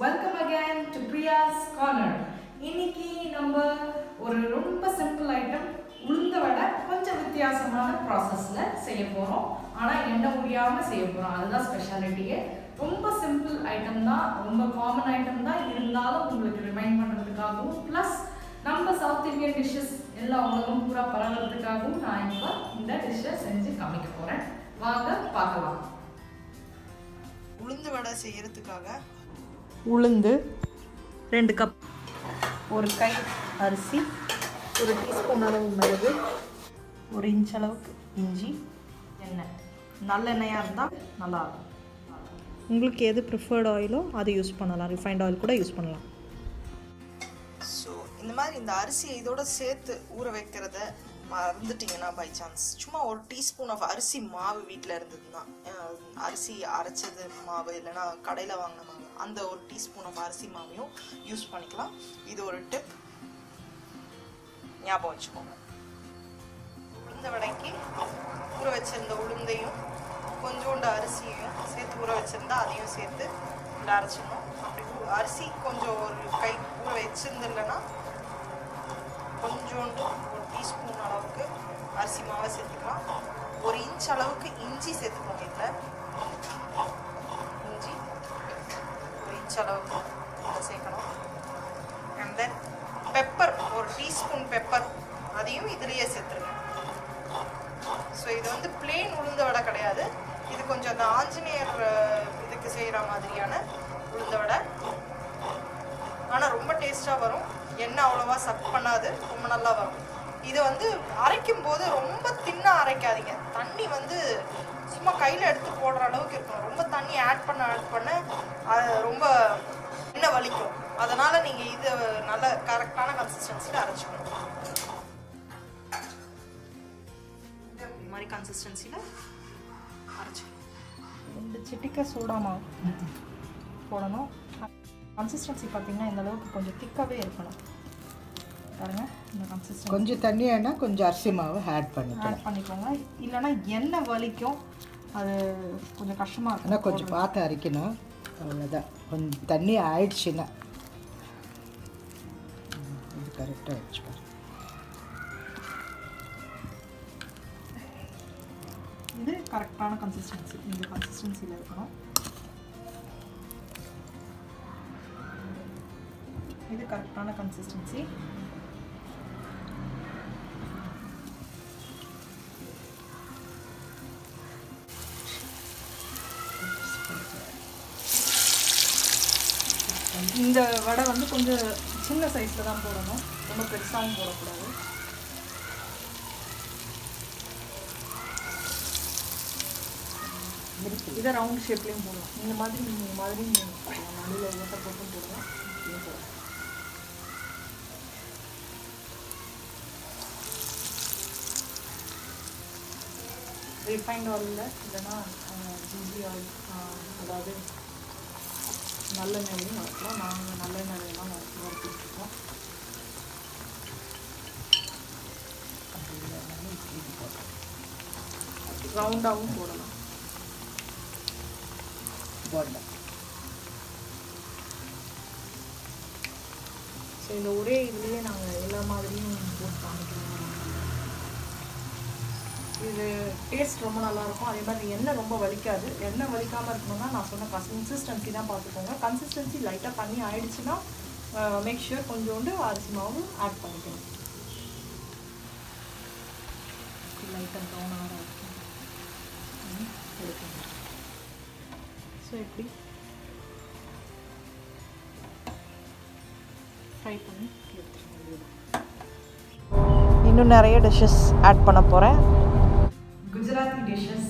welcome again to Priya's Korner. இன்னைக்கு நம்ம ஒரு ரொம்ப சிம்பிள் ஐட்டம் உளுந்த வடை கொஞ்சம் வித்தியாசமான ப்ராசஸ்ல செய்ய போறோம். ஆனா எண்ணெய் ஊறியாம செய்ய போறோம். அதுதான் ஸ்பெஷாலிட்டியே. ரொம்ப சிம்பிள் ஐட்டம் தான், ரொம்ப காமன் ஐட்டம் தான், இருந்தாலும் உங்களுக்கு ரிமைண்ட் பண்றதுக்காகவும் ப்ளஸ் நம்ம சவுத் இந்தியன் டிஷ்ஷஸ் எல்லா உலகம் பூரா பரவுறதுக்காகவும் நான் இப்போ இந்த டிஷ்ஷை செஞ்சு காமிக்க போறேன். வாங்க பார்க்கலாம். உளுந்து வடை செய்யறதுக்காக உளுந்து 2 கப், 1 கை அரிசி, 1 டீஸ்பூன் அளவு மிளகு, 1 இன்ச் அளவுக்கு இஞ்சி, எண்ணெய். நல்லெண்ணெயாக இருந்தால் நல்லாயிருக்கும். உங்களுக்கு எது ப்ரிஃபர்ட் ஆயிலோ அதை யூஸ் பண்ணலாம், ரிஃபைண்ட் ஆயில் கூட யூஸ் பண்ணலாம். ஸோ இந்த மாதிரி இந்த அரிசியை இதோட சேர்த்து ஊற வைக்கிறத மறந்துட்டிங்கன்னா பை சான்ஸ் சும்மா 1 டீஸ்பூன் ஆஃப் அரிசி மாவு வீட்டில் இருந்ததுன்னா, அரிசி அரைச்சது மாவு இல்லைன்னா கடையில் வாங்கின மாவு, அந்த 1 டீஸ்பூன் ஆஃப் அரிசி மாவையும் யூஸ் பண்ணிக்கலாம். இது ஒரு டிப், ஞாபகம் வச்சுக்கோங்க. உளுந்த வடைக்கு ஊற வச்சிருந்த உளுந்தையும் கொஞ்சோண்டு அரிசியையும் சேர்த்து ஊற வச்சுருந்தா அதையும் சேர்த்து அரைச்சிடணும். அப்படி அரிசி கொஞ்சம் ஒரு கை ஊற வச்சிருந்தில்லைன்னா கொஞ்சோண்டு 1 டீஸ்பூன் அளவுக்கு அரிசி மாவை சேர்த்துக்கலாம். 1 இன்ச் அளவுக்கு இஞ்சி சேர்த்துக்கோங்க. இதில் இஞ்சி 1 இன்ச் அளவுக்கு சேர்க்கணும். And then pepper 1 teaspoon pepper, அதையும் இதுலேயே சேர்த்துருங்க. ஸோ இது வந்து பிளெயின் உளுந்த வடை கிடையாது, இது கொஞ்சம் அந்த ஆஞ்சநேயர் இதுக்கு செய்கிற மாதிரியான உளுந்த வடை. ஆனால் ரொம்ப டேஸ்ட்டாக வரும், எண்ணெய் அவ்வளோவா சக் பண்ணாது, ரொம்ப நல்லா வரும். இதை வந்து அரைக்கும் போது ரொம்ப தின்னாக அரைக்காதீங்க. தண்ணி வந்து சும்மா கையில் எடுத்து போடுற அளவுக்கு இருக்கணும். ரொம்ப தண்ணி ஆட் பண்ண அது ரொம்ப எண்ணெய் வலிக்கும். அதனால் நீங்கள் இது நல்ல கரெக்டான கன்சிஸ்டன்சியில் அரைச்சிக்கணும். இந்த மாதிரி கன்சிஸ்டன்சியில் அரைச்சிக்கணும். 2 சிட்டிக்கை சோடா மாவு போடணும். கன்சிஸ்டன்சி பார்த்தீங்கன்னா இந்த அளவுக்கு கொஞ்சம் திக்காகவே இருக்கணும். பாருங்கள், இந்த கன்சிஸ்டன்சி கொஞ்சம் தண்ணியானா கொஞ்சம் அரிசி மாவு ஆட் பண்ணிக்கோங்க. இல்லைன்னா எண்ணெய் வலிக்கும், அது கொஞ்சம் கஷ்டமாக இருக்கும். ஆனால் கொஞ்சம் பார்த்து அரைக்கணும், அவ்வளோதான். கொஞ்சம் தண்ணி ஆயிடுச்சுன்னா இது கரெக்டாக வச்சுக்கோங்க. இது கரெக்டான கன்சிஸ்டன்சி, இந்த கன்சிஸ்டன்சியில் இருக்கணும். இது கரெக்டான கன்சிஸ்டன்சி. இந்த வடை வந்து கொஞ்சம் சின்ன சைஸில் தான் போடணும், ரொம்ப பெருசாகவும் போடக்கூடாது. இதை ரவுண்ட் ஷேப்லேயும் போடலாம். இந்த மாதிரி நடுவில் ஓட்டை போட்டும் போடலாம். ரிஃபைண்ட் ஆயிலில் இல்லைன்னா ஜிஞ்சி ஆயில், அதாவது நல்லெண்ணெயிலையும் வறுக்கலாம். நாங்கள் நல்லெண்ணெயிலாம் வறுத்துட்ருக்கோம். ரவுண்டாகவும் போடலாம். போண்டா. ஸோ இந்த ஒரே இதுலேயே நாங்கள் எல்லா மாதிரியும் போட்டு காமிக்கிறோம். இது டேஸ்ட் ரொம்ப நல்லாயிருக்கும். அதே மாதிரி எண்ணெய் ரொம்ப வலிக்காது. எண்ணெய் வலிக்காமல் இருக்கணும்னா நான் சொன்ன கன்சிஸ்டன்சி தான் பார்த்துக்கோங்க. கன்சிஸ்டன்சி லைட்டாக தண்ணி ஆயிடுச்சுன்னா மேக் ஷூர் கொஞ்சோண்டு அரிசி மாவு ஆட் பண்ணிக்கணும். லைட்டாக ப்ரௌன் ஆக எடுக்கணும். ஸோ இப்படி ஃப்ரை பண்ணி எடுத்துக்கணும். இன்னும் நிறைய டிஷ்ஷஸ் ஆட் பண்ண போகிறேன். குஜராத்தி டிஷ்ஷஸ்,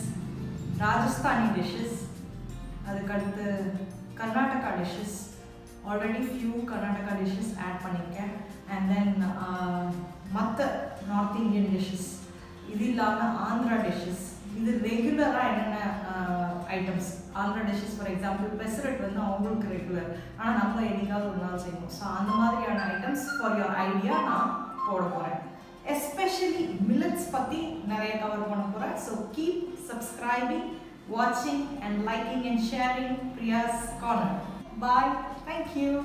ராஜஸ்தானி டிஷ்ஷஸ், அதுக்கடுத்து Karnataka dishes. Already few Karnataka dishes add பண்ணியிருக்கேன். அண்ட் தென் மற்ற நார்த் இந்தியன் டிஷ்ஷஸ், இது இல்லாமல் ஆந்திரா டிஷ்ஷஸ். இது ரெகுலராக என்னென்ன items Andhra dishes, for example pesarattu வந்து அவங்களுக்கு ரெகுலர், ஆனால் நம்ம என்னைக்காவது ஒரு நாள் செய்வோம். ஸோ அந்த மாதிரியான ஐட்டம்ஸ் ஃபார் யுவர் ஐடியா நான் போட போகிறேன். எஸ்பெஷலி மில்லட்ஸ் பற்றி நிறைய கவர் பண்ண போகிறேன். ஸோ கீப் சப்ஸ்கிரைபிங், வாட்சிங் and liking and sharing Priya's Korner. Bye. Thank you.